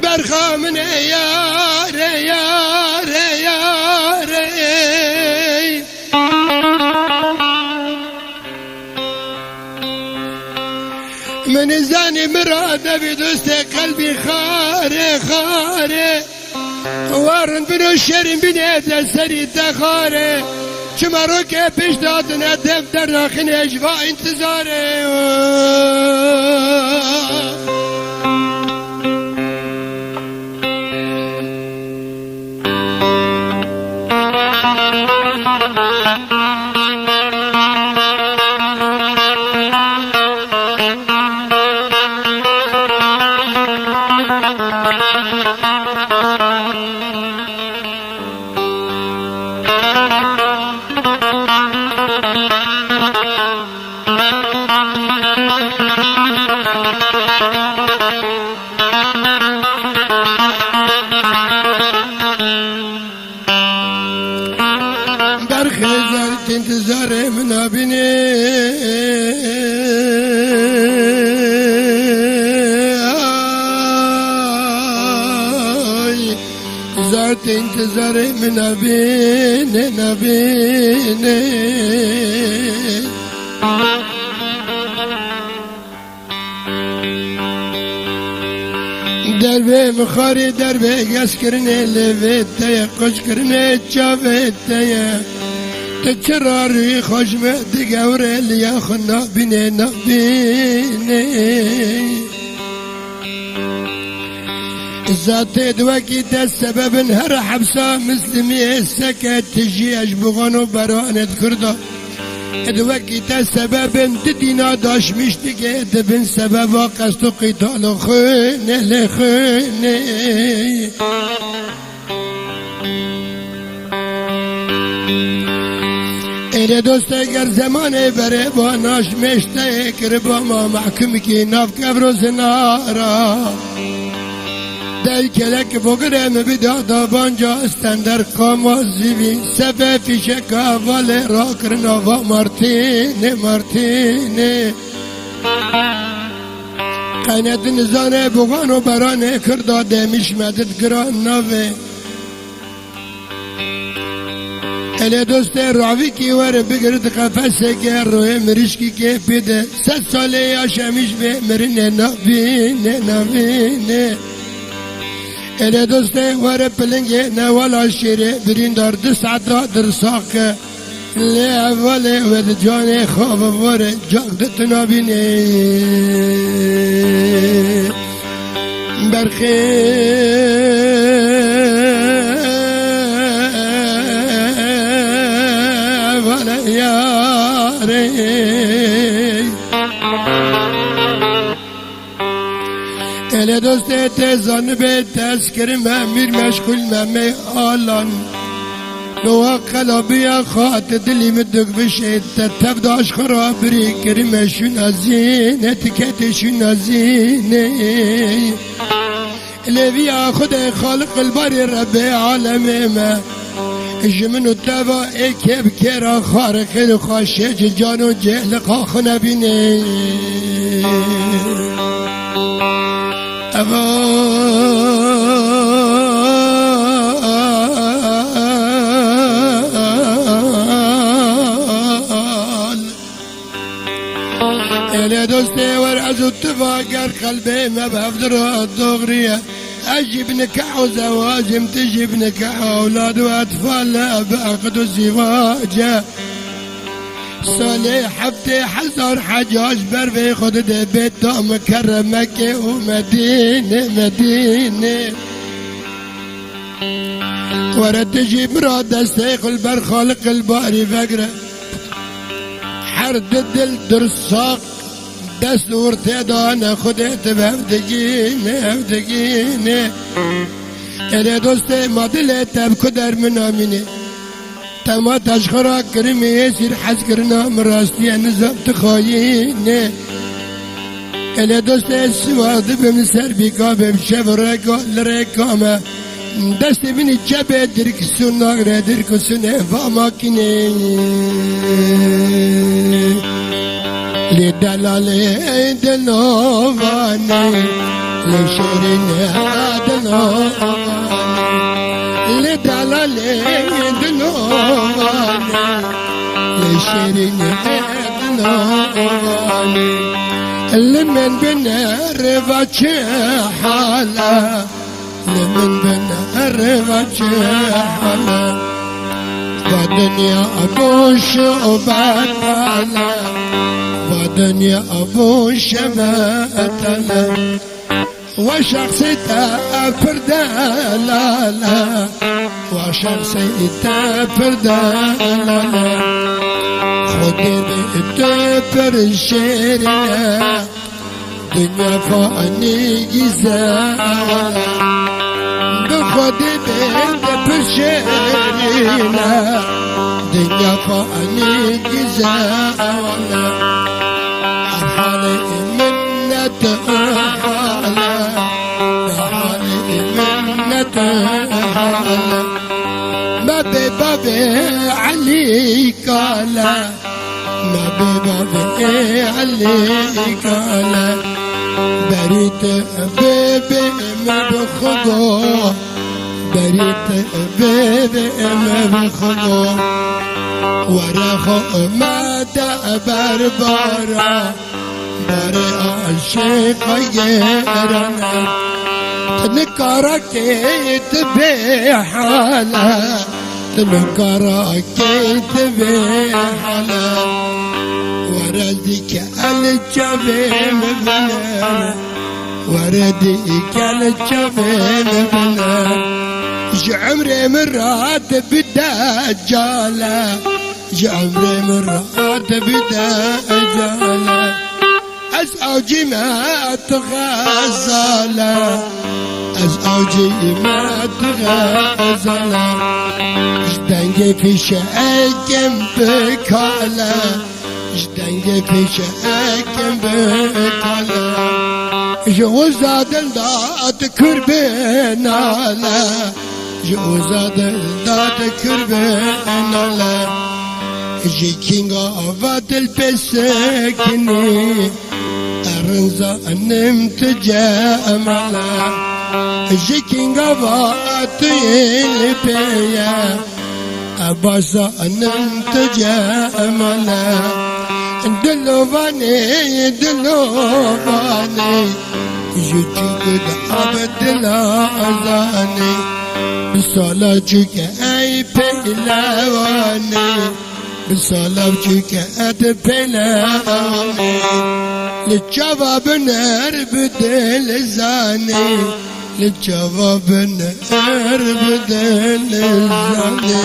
برخا من یاره یاره یاره من زنی مراده بی دوست قلبی خاره خاره وارن بنو شرین بینه دستری دخاره چما رو که پیش دادن دفتر ناخن اجوا انتظاره در خزارت انتظار منابینه زارت انتظار منابینه نبینه دربه مخاری دربه گس کرنه لوه تیه خوش کرنه چاوه تیه تچرا روی خوشمه دگوره لیا خو نبینه نبینه ذات دوکی دست سببن هر حبسا مسلمی سکت تجی اجبغانو برانت کرده دوکی دست سببن دینا داش میشتی که دبن سبب و قصد و قیتال خونه لخونه ایره دوست اگر زمانه بره با ناش مشته کر با ما محکم کی ناف کبروز نارا دل کلک بگره مبیدا دابانجا استندر قامازی بی سبه پیش کاواله را کرنا و مارتینه مارتینه قینت نزانه بغانو برانه کرده دمیش مدد گران نوه اله دوست راوی کی وره بگرد قفسه که روی مرشکی که پیده 100 ساله یا شمیش به مرینه نبینه نبینه اله دوست وره پلنگه نوالا شیره بریندار 2 ساعت در ساقه لی اوله و جان خواب وره جاگدت نبینه برخی یاره اله دوست تزان به تذکر مامیر مشغول ممی آلان نوا قلبی خاط دلی مدق بشه تفداش خرابری کرمشون ازینه تکتشون ازینه لویا خود خالق الباری رب عالم ما جمنو تبا اکب کرا خارق خاشه جانو جهل خاخ نبینه اله دوسته ور از اتفاقر قلبه مبهفدر دغریه اجيب نكاح وزواجم تجيب نكاح اولاد واطفال بعقد وزواج صالح حبتي حزر حجاج برفي خد بيت مكرم مكة ومدينة مدينة ورا تجيب مراد استيق البر خالق الباري فقره حرد الدل درساق دست ورتدان خودت بفدگینه اله دوست مادل تبکو در منامینه تما تشخرا کرمی یسیر حس کرنا مراستی نظام تخایینه اله دوست سواده بمسر بیگا بمشب رگا لرکامه دست بینی جبه درکسون ناگره درکسونه فاماکینه لدلال دلواني لشيرين دنواني لدلالي دنواني لشيرين دنواني لمن بنار حالا لمن بنار حالا ودنيا أبو شباتنا ودنيا أبو شباتنا وشخصي تافر دلالا وشخصي تافر دلالا خدي بتافر الشيرنا دنيا فاني جزالا بخدي بتافر الشيرنا دنيا فاني جزالا أرحالي منة أرحالي ما ببابي عليك لا ما ببابي عليك لا بريت بيبي ما بخضو بريت بيبي ما بخضو ورخو ما دبر برا بري عشق غيرنا تنكرك تبيحالا تنكرك تبيحالا وردك الجبين بنا وردك الجبين بنا جعمري مرات بدجالا جعمري مرات بدجالا أزعجي ما تغزلا أزعجي ما تغزلا جدنجي في شاكم بكالا جدنجي في شاكم بكالا جوزا دلدات كربنالا جوزا دلدات كربنالا جيكينغا فاتل بسكني أرنزا نمت جاملا جيكينغا فاتل بيا أباسا نمت جاملا دلوفاني دلوفاني جيكينغ عبد الأزاني بصلاة أي بلواني بصلاة بلواني للشباب نربد لزاني للشباب نربد لزاني